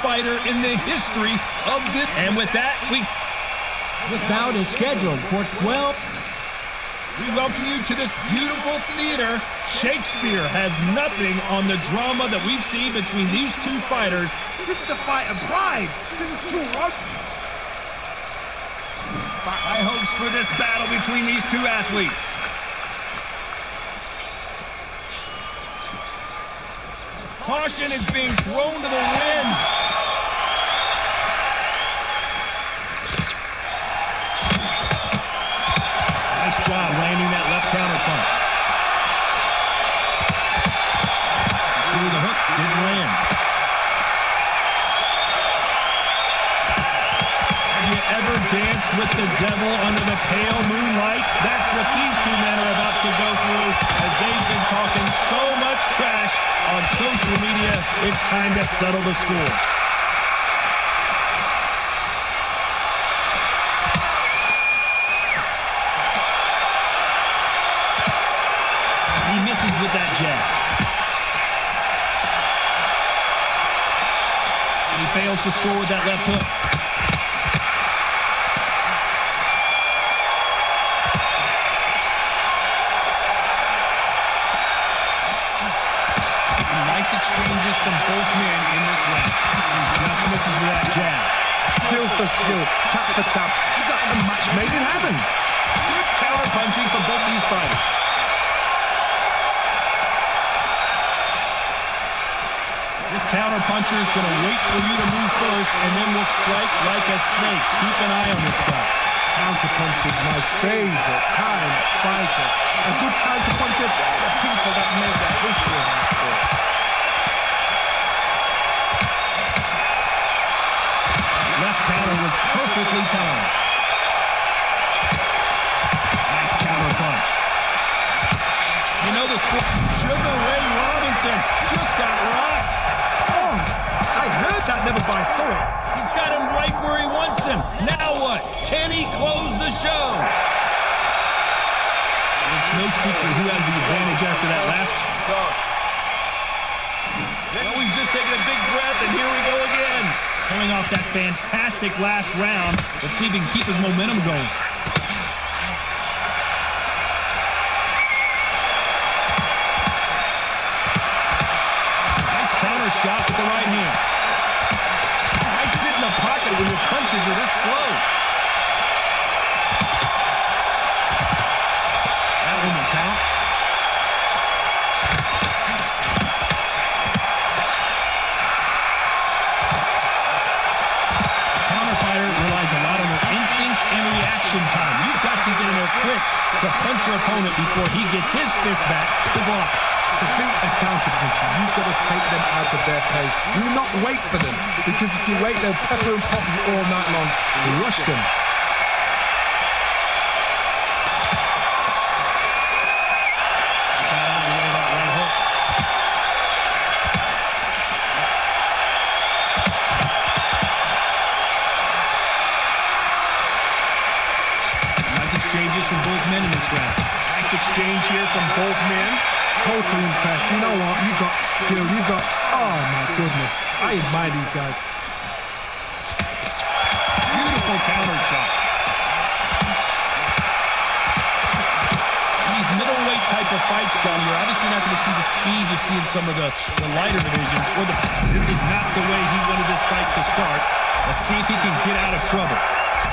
fighter in the history of this. And with that, this bout is scheduled for 12. We welcome you to this beautiful theater. Shakespeare has nothing on the drama that we've seen between these two fighters. This is the fight of pride. This is too rough. High hopes for this battle between these two athletes. Caution is being thrown to the wind. Nice job landing that left counter punch. Through the hook, didn't land. Have you ever danced with the devil under the pale moonlight? That's what these two men are about to go through as they've been talking so much trash on social media. It's time to settle the score. He misses with that jab. He fails to score with that left hook. Exchanges from both men in this round. He just misses with that jab. Skill for skill, tap for tap. Just like a match made in heaven. Good counter punching from both these fighters. This counter puncher is going to wait for you to move first and then will strike like a snake. Keep an eye on this guy. Counter punch is my favorite kind of fighter. A good counter puncher, the people that made that history in that sport. Left counter was perfectly timed. Nice counter punch. You know the score. Sugar Ray Robinson just got rocked. Oh, I heard that, never by saw it. He's got him right where he wants him. Now what? Can he close the show? It's no secret who has the advantage after that last. Well, we've just taken a big breath, and here we go again. Coming off that fantastic last round. Let's see if he can keep his momentum going. Nice counter shot with the right hand. Nice sit in the pocket when your punches are this slow. That one will count. Relies a lot on their instincts and reaction time. You've got to get in there quick to punch your opponent before he gets his fist back to block. To beat a counter puncher, you've got to take them out of their pace. Do not wait for them, because if you wait, they'll pepper and pop you all night long. Rush them. Exchanges from both men in this round. Nice exchange here from both men. Totally impressed. You know what? You've got skill. You've got... Oh, my goodness. I admire these guys. Beautiful counter shot. These middleweight type of fights, John, you're obviously not going to see the speed you see in some of the lighter divisions. This is not the way he wanted this fight to start. Let's see if he can get out of trouble.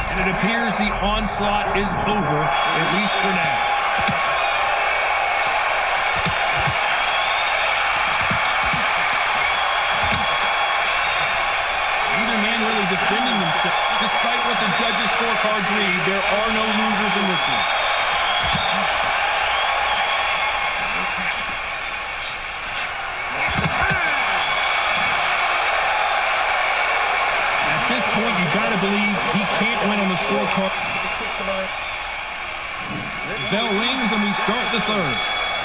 And it appears the onslaught is over, at least for now. Neither man really defending themselves. Despite what the judges' scorecards read, there are no losers in this one. At this point, you got to believe he can't win on the scorecard. Bell rings and we start the third.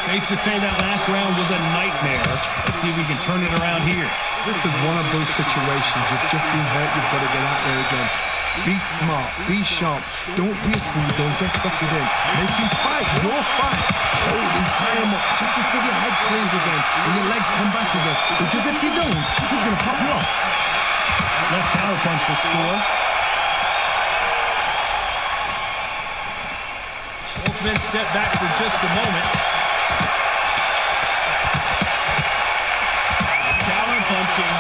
Safe to say that last round was a nightmare. Let's see if we can turn it around here. This is one of those situations. You've just been hurt. You've got to get out there again. Be smart. Be sharp. Don't be a fool. Don't get suckered in. Make him fight. Your fight. Hold him, tie him up just until your head clears again and your legs come back again. Because if you don't, he's going to pop you off. counterpunch will score. Both men step back for just a moment. Counterpunching.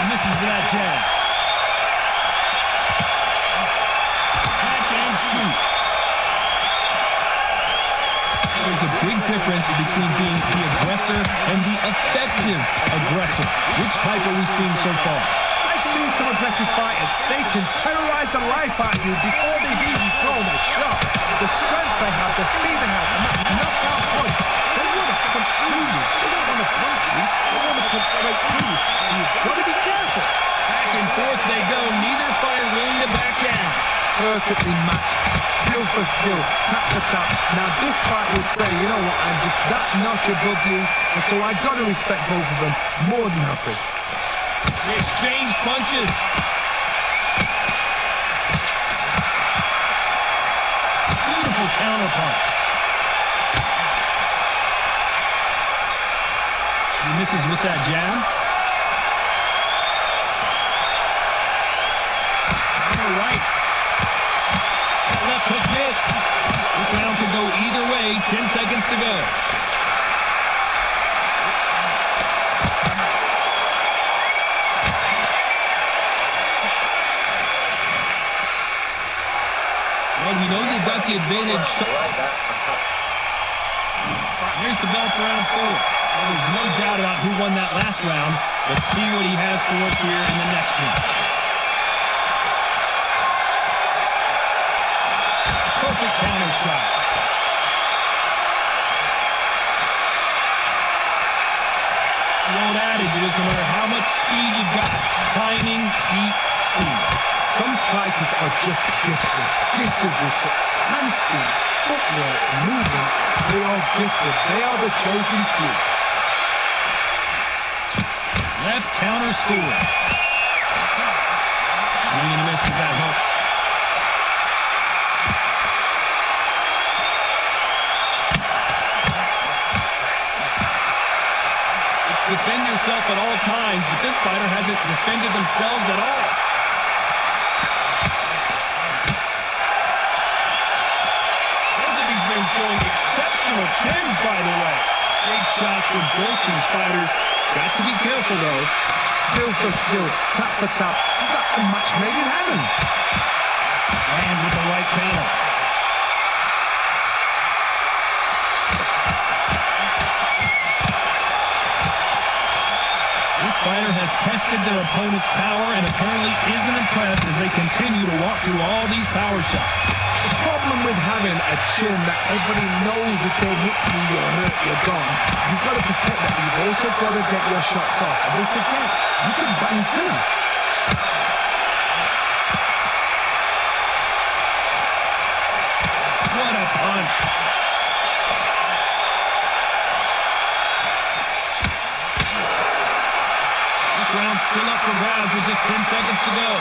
And this is that jab. Catch and shoot. There's a big difference between being the aggressor and the effective aggressor. Which type are we seeing so far? I've seen some aggressive fighters. They can terrorize the life out of you before they've even thrown a shot. The strength they have, the speed they have, and that knockout punch. They want to punch through you. They don't want to punch you. They want to punch straight through you. So you've got to be careful. Back and forth they go. Neither fighter willing to back down. Perfectly matched. Skill for skill. Tap for tap. Now this fight will say, you know what, I'm just that notch above you. And so I've got to respect both of them. More than happy. They exchange punches. Beautiful counterpunch. He misses with that jab. All right. That left hook missed. This round could go either way. 10 seconds to go. Well, we know they've got the advantage. Here's the bell for round 4. Well, there's no doubt about who won that last round. Let's see what he has for us here in the next one. Perfect counter shot. The old adage is no matter how much speed you've got, timing beats speed. Some fighters are just gifted. Gifted with such hand speed, footwork, movement. They are gifted. They are the chosen few. Left counter scores. Swing and a miss with that hook. It's defend yourself at all times, but this fighter hasn't defended themselves at all. Showing exceptional chins, by the way. Big shots from both these fighters. Got to be careful, though. Skill for skill, tap for tap. Just like a match made in heaven. Lands with the right counter. This fighter has tested their opponent's power and apparently isn't impressed as they continue to walk through all these power shots. The problem with having a chin that everybody knows if they hit you, you're hurt, you're gone. You've got to protect that. You've also got to get your shots off. And don't forget, you can bang too. What a punch. This round's still up for grabs with just 10 seconds to go.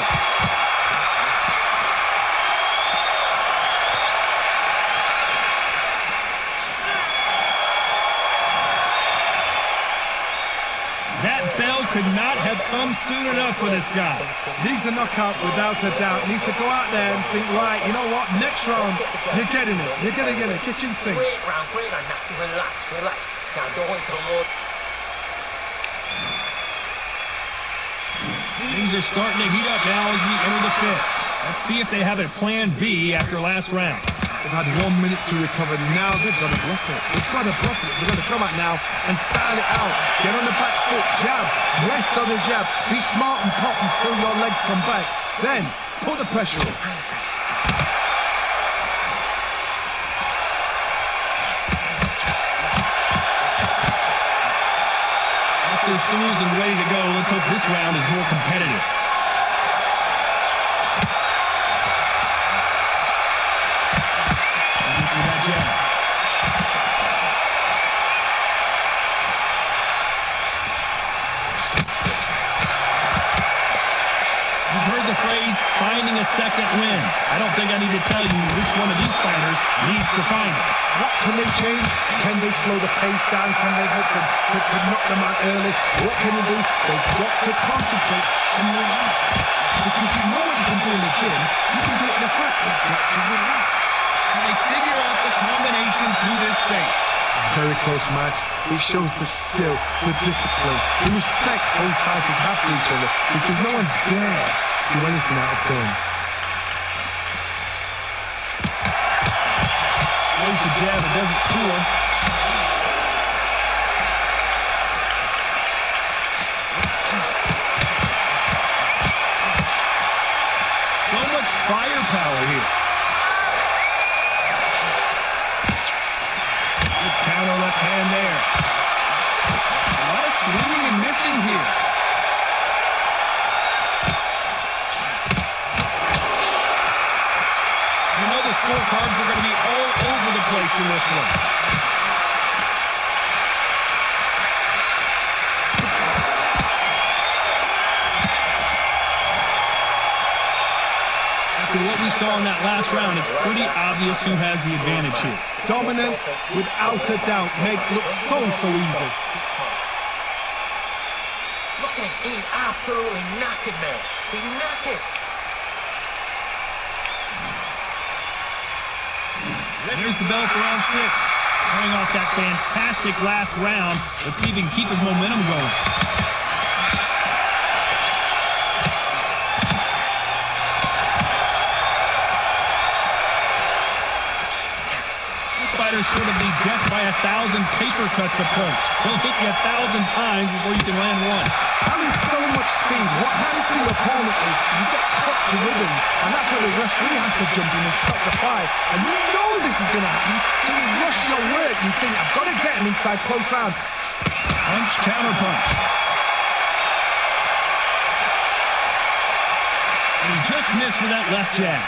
That bell could not have come soon enough for this guy. Needs a knockout without a doubt. Needs to go out there and think, right, you know what? Next round, you're getting it. You're going to get it. Kitchen sink. Great round. Now, relax. Now, don't wait till more. Things are starting to heat up now as we enter the 5th. Let's see if they have a plan B after last round. They've had 1 minute to recover. Now they've got to bluff it. They've got to bluff it. They've got to come out now and style it out. Get on the back foot, jab, rest on the jab. Be smart and pop until your legs come back. Then, put the pressure on. After stools and ready to go, let's hope this round is more competitive. That jab. You've heard the phrase, finding a second win. I don't think I need to tell you which one of these fighters needs to find it. What can they change? Can they slow the pace down? Can they hope to knock them out early? What can they do? They've got to concentrate and relax. Because you know what you can do in the gym, you can do it in the fight. You've got to relax. And they figure out the combination to this safe. Very close match. It shows the skill, the discipline, the respect both fighters have for each other, because no one dares do anything out of turn. Throws the jab, it doesn't score. So much firepower here. Good counter left hand there. A lot of swinging and missing here. You know the scorecards are going to be all over the place in this one. After what we saw in that last round, it's pretty obvious who has the advantage here. Dominance, without a doubt, make look so easy. Look at him. He's absolutely knackered, man. He's knackered. There's the bell for round 6. Coming off that fantastic last round. Let's see if he can keep his momentum going. This fighter's sort of the death by 1,000 paper cuts approach. He'll hit you 1,000 times before you can land one. Having so much speed, what happens to your opponent is you get cut to ribbons, and that's where the referee has to jump in and stop the fight. And you know this is going to happen, so you rush your work. You think, I've got to get him inside close round. Punch, counter punch. And he just missed with that left jab.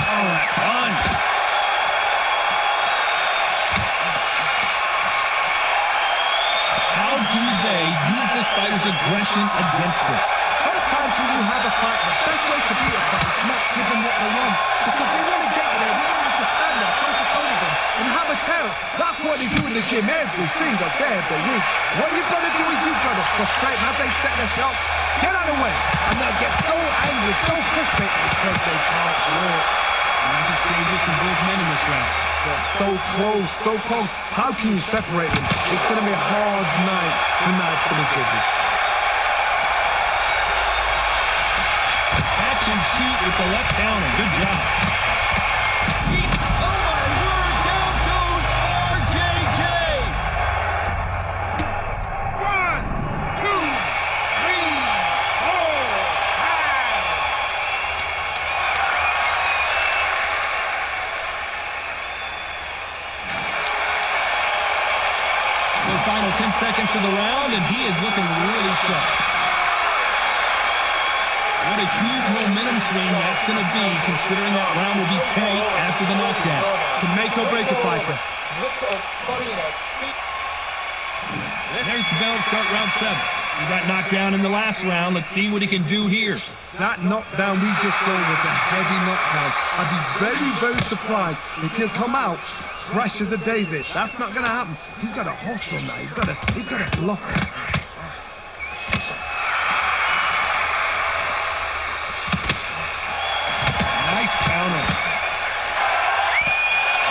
Oh, that punch. How do they use this fighter's aggression against them? Sometimes when you have a fight, the best way to beat a fight is not give them what they want. Because they want to get you there, they want you to stand there, toe-to-toe with them, and have a tell. That's what they do in the gym every single day of the week. What you've got to do is you've got to frustrate them as they set their shots. Get out of the way, and they'll get so angry, so frustrated because they can't work. Nice exchanges from both men in this round. They're so close, so close. How can you separate them? It's going to be a hard night tonight for the judges. Catch and shoot with the left counter. Good job. Oh, my word. Down goes RJJ. 1, 2, 3, 4, 5. The final 10 seconds of the round, and he is looking really sharp. What a huge momentum swing that's going to be, considering that round will be tight after the knockdown. Can make or break a fighter. There's the bell to start round 7. He got knocked down in the last round. Let's see what he can do here. That knockdown we just saw was a heavy knockdown. I'd be very, very surprised if he'll come out fresh as a daisy. That's not going to happen. He's got to hustle now. He's got to bluff it. Nice counter.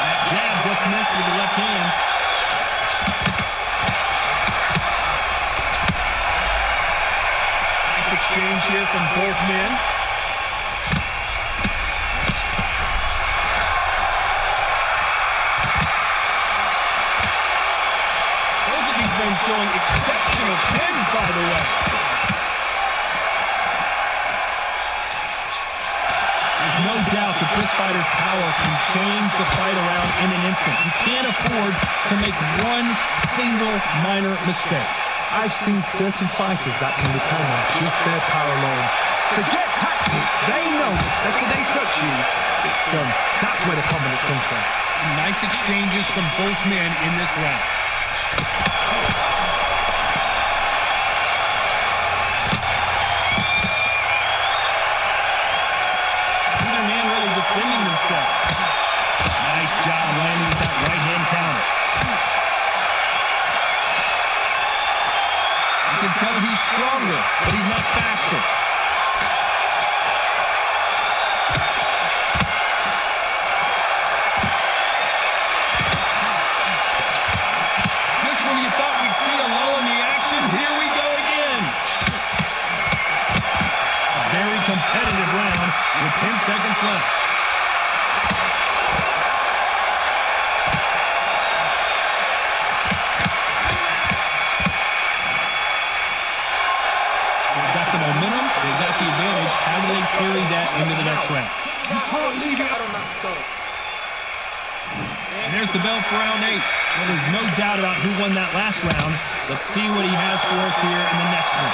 That jab just missed with the left hand. Nice exchange here from both men. Both of these men showing exceptional chins, by the way. There's no doubt that this fighter's power can change the fight around in an instant. You can't afford to make one single minor mistake. I've seen certain fighters that can depend on just their power alone. Forget tactics. They know the second they touch you, it's done. That's where the confidence comes from. Nice exchanges from both men in this round. Neither man really defending themselves. Nice job landing with that right-hand counter. You can tell he's stronger, but he's not faster. Just when you thought we'd see a lull in the action, here we go again. A very competitive round with 10 seconds left. Momentum, they got the advantage. How do they carry that into the next round? You can't leave it. And there's the bell for round 8. Well, there's no doubt about who won that last round. Let's see what he has for us here in the next one.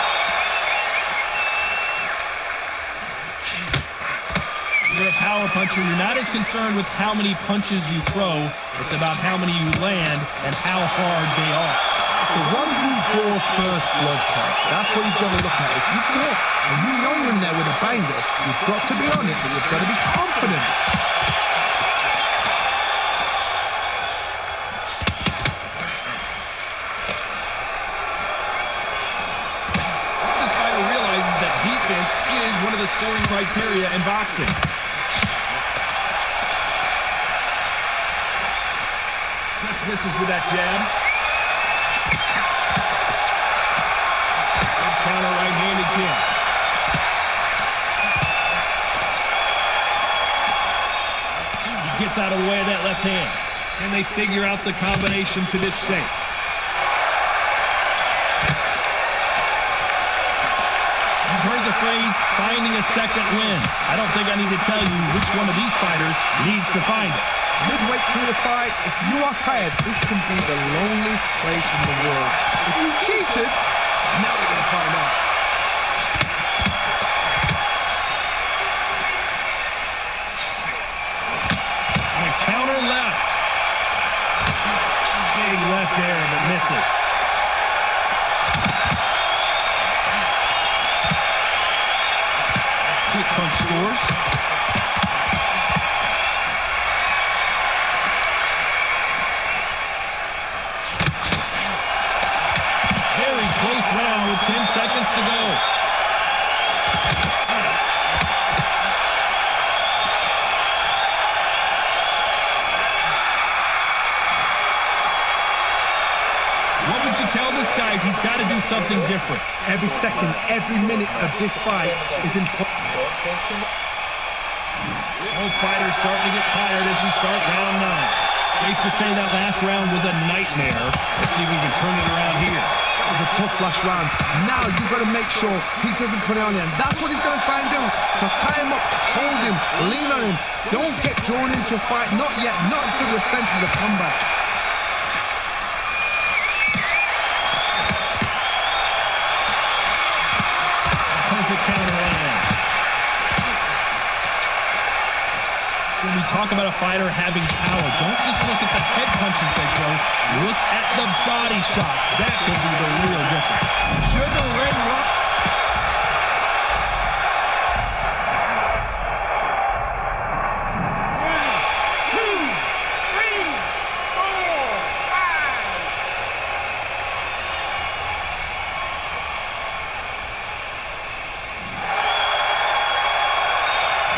You're a power puncher. You're not as concerned with how many punches you throw. It's about how many you land and how hard they are. So one who draws first blood count. That's what you've got to look at. If you can hit and you know you're in there with a banger, you've got to be on it, but you've got to be confident. This fighter realizes that defense is one of the scoring criteria in boxing. Just misses with that jab. Counter right-handed kick. He gets out of the way of that left hand. Can they figure out the combination to this safe? You've heard the phrase, finding a second win. I don't think I need to tell you which one of these fighters needs to find it. Midway through the fight, if you are tired, this can be the loneliest place in the world. If you cheated, now we're going to find out. And a counter left. Big left there, but misses. Quick punch scores. Very close round with 10 seconds to go. What would you tell this guy if he's got to do something different? Every second, every minute of this fight is important. Both fighters starting to get tired as we start round 9. Safe to say that last round was a nightmare. Let's see if we can turn it around here. It was a tough last round. Now you've got to make sure he doesn't put it on him. That's what he's going to try and do. So tie him up, hold him, lean on him. Don't get drawn into a fight. Not yet. Not until the sense of the combat. Perfect counter lands. When we talk about a fighter having power, don't just look at the head punches they throw. Look at the body shots. That could be the real difference. Sugar Ray Rock.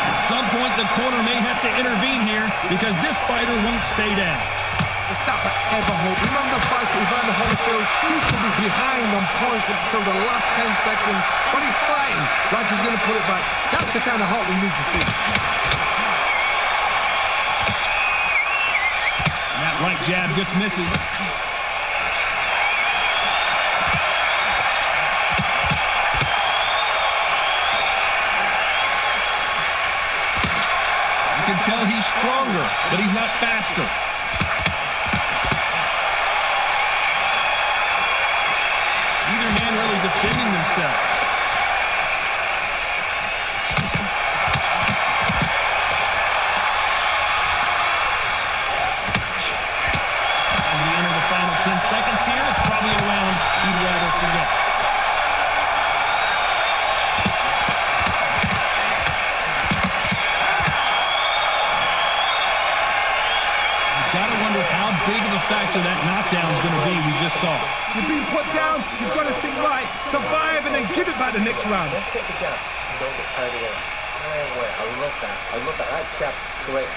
At some point, the corner may have to intervene here because this fighter won't stay down. It's that forever hope. Remember the fight at Evander Holyfield? He could be behind on points until the last 10 seconds, but he's fighting like he's going to put it back. That's the kind of hope we need to see. And that right jab just misses. You can tell he's stronger, but he's not faster. Neither man really defending themselves. faster that knockdown's going to be. We just saw. You've been put down, you've got to think right, survive, and then give it back the next round. Let's get the jab. Don't get carried away. Wait, I love that. I love that. That jab's great.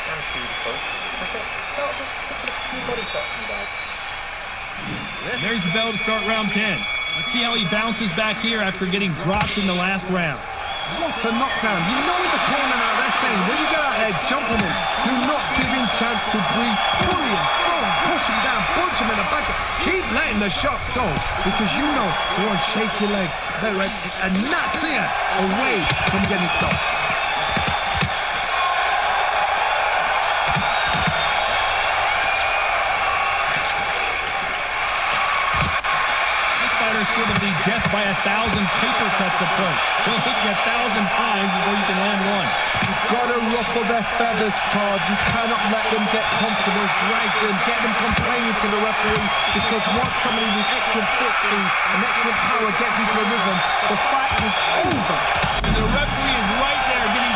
And beautiful. That's it. Just a few body shots, you guys. There's the bell to start round 10. Let's see how he bounces back here after getting dropped in the last round. What a knockdown. You know in the corner now they're saying, when you get out there jumping him, do not give him chance to breathe. Pull him, throw him, push him down, punch him in the back. Keep letting the shots go because you know you want to shake your leg. They're a nuts here away from getting stopped. Sort of the death by 1,000 paper cuts approach. They'll hit you 1,000 times before you can land one. You've got to ruffle their feathers, Todd. You cannot let them get comfortable, drag them, get them complaining to the referee, because once somebody with excellent foot speed and excellent power gets into a rhythm, the fight is over. And the referee is right there getting...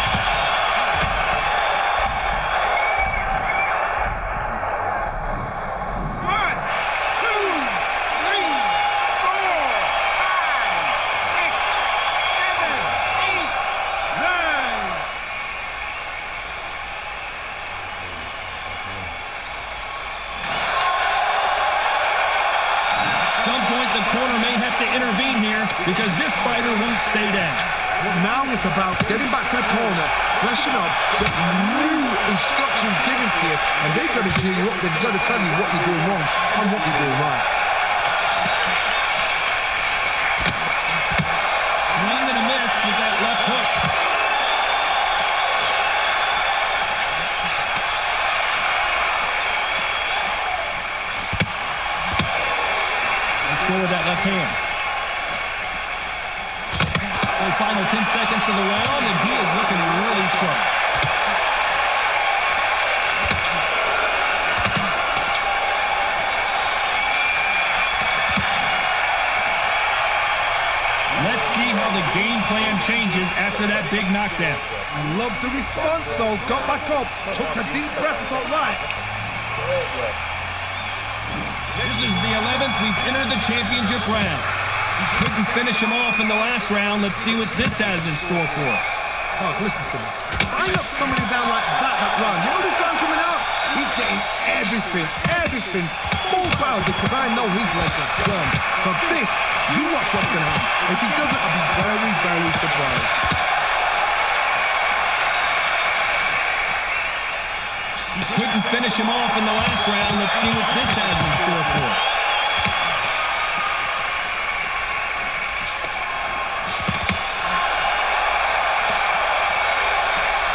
intervene here because this fighter won't stay down. Well, now it's about getting back to the corner, freshen up, get new instructions given to you, and they've got to cheer you up. They've got to tell you what you're doing wrong and what you're doing right. Swing and a miss with that left hook. Let's go with that left hand. Final 10 seconds of the round, and he is looking really sharp. Let's see how the game plan changes after that big knockdown. I love the response, though. Got back up, took a deep breath, and thought, right. This is the 11th. We've entered the championship round. Couldn't finish him off in the last round. Let's see what this has in store for us. Oh, listen to me. I knocked somebody down like that round. You know this round coming out? He's getting everything full power because I know his legs are done. So this, you watch what's going to happen. If he doesn't, I'll be very, very surprised. Couldn't finish him off in the last round. Let's see what this has in store for us.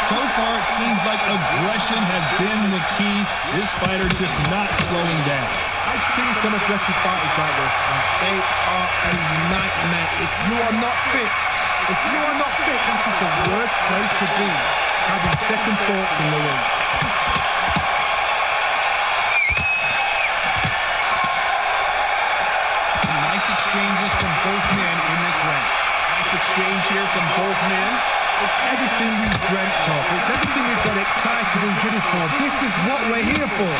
So far, it seems like aggression has been the key. This fighter just not slowing down. I've seen some aggressive fighters like this, and they are a nightmare. If you are not fit, that is the worst place to be, having second thoughts in the ring. Nice exchanges from both men in this round. Nice exchange here from both men. It's everything we've dreamt of. It's everything we've got excited and giddy for. This is what we're here for.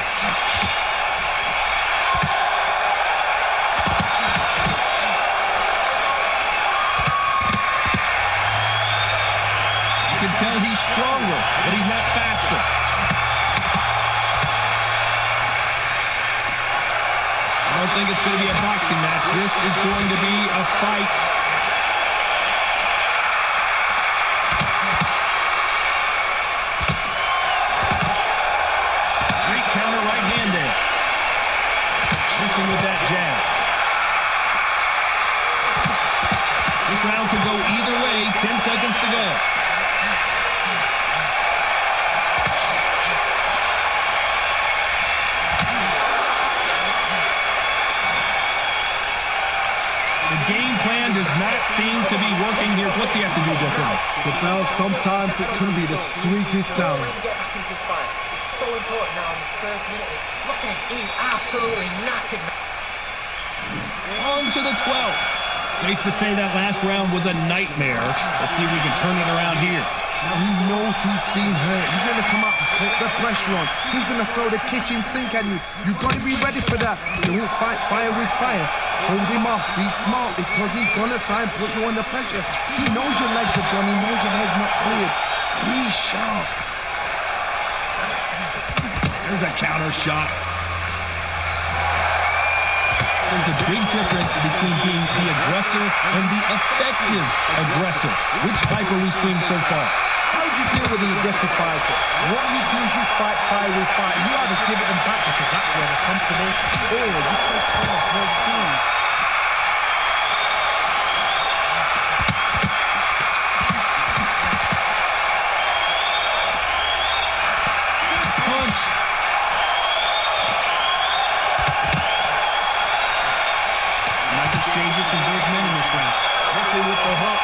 You can tell he's stronger, but he's not faster. I don't think it's going to be a boxing match. This is going to be a fight. With that jab. This round could go either way. 10 seconds to go. The game plan does not seem to be working here. What's he have to do differently? The bell, sometimes it can be the sweetest sound. So important now in the first minute. Look at him, he's absolutely knackered. On to the 12th. Safe to say that last round was a nightmare. Let's see if we can turn it around here. Now he knows he's been hurt. He's going to come up and put the pressure on. He's going to throw the kitchen sink at you. You've got to be ready for that. Don't fight fire with fire. Hold him off. Be smart because he's going to try and put you under pressure. He knows your legs are gone. He knows your head's not cleared. Be sharp. There's a counter shot. There's a big difference between being the aggressor and the effective aggressor. Which type are we seeing so far? How do you deal with an aggressive fighter? What you do is you fight fire with fire. You either give it them back because that's where they're comfortable, or you play calm, play cool. Punch. Nice exchanges from both men in this round. Let's see with the hook.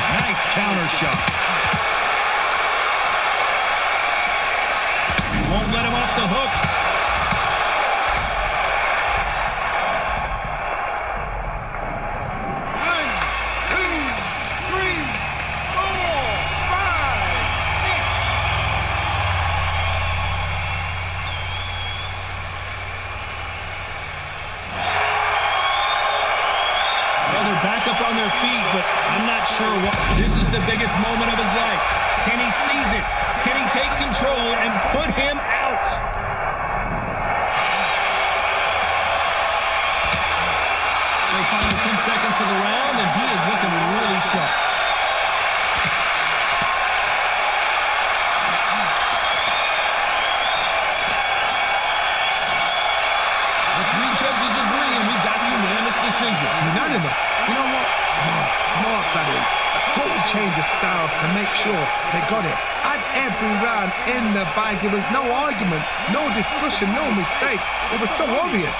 Nice counter shot. Won't let him off the hook. Back up on their feet, but I'm not sure what. This is the biggest moment of his life. Can he seize it? Can he take control and put him out? The final 10 seconds of the round, and he is looking really sharp. The three judges agree, and we've got a unanimous decision. Unanimous. You know what? Smart, Saddam. A total change of styles to make sure they got it. At every round in the bag, there was no argument, no discussion, no mistake. It was so obvious.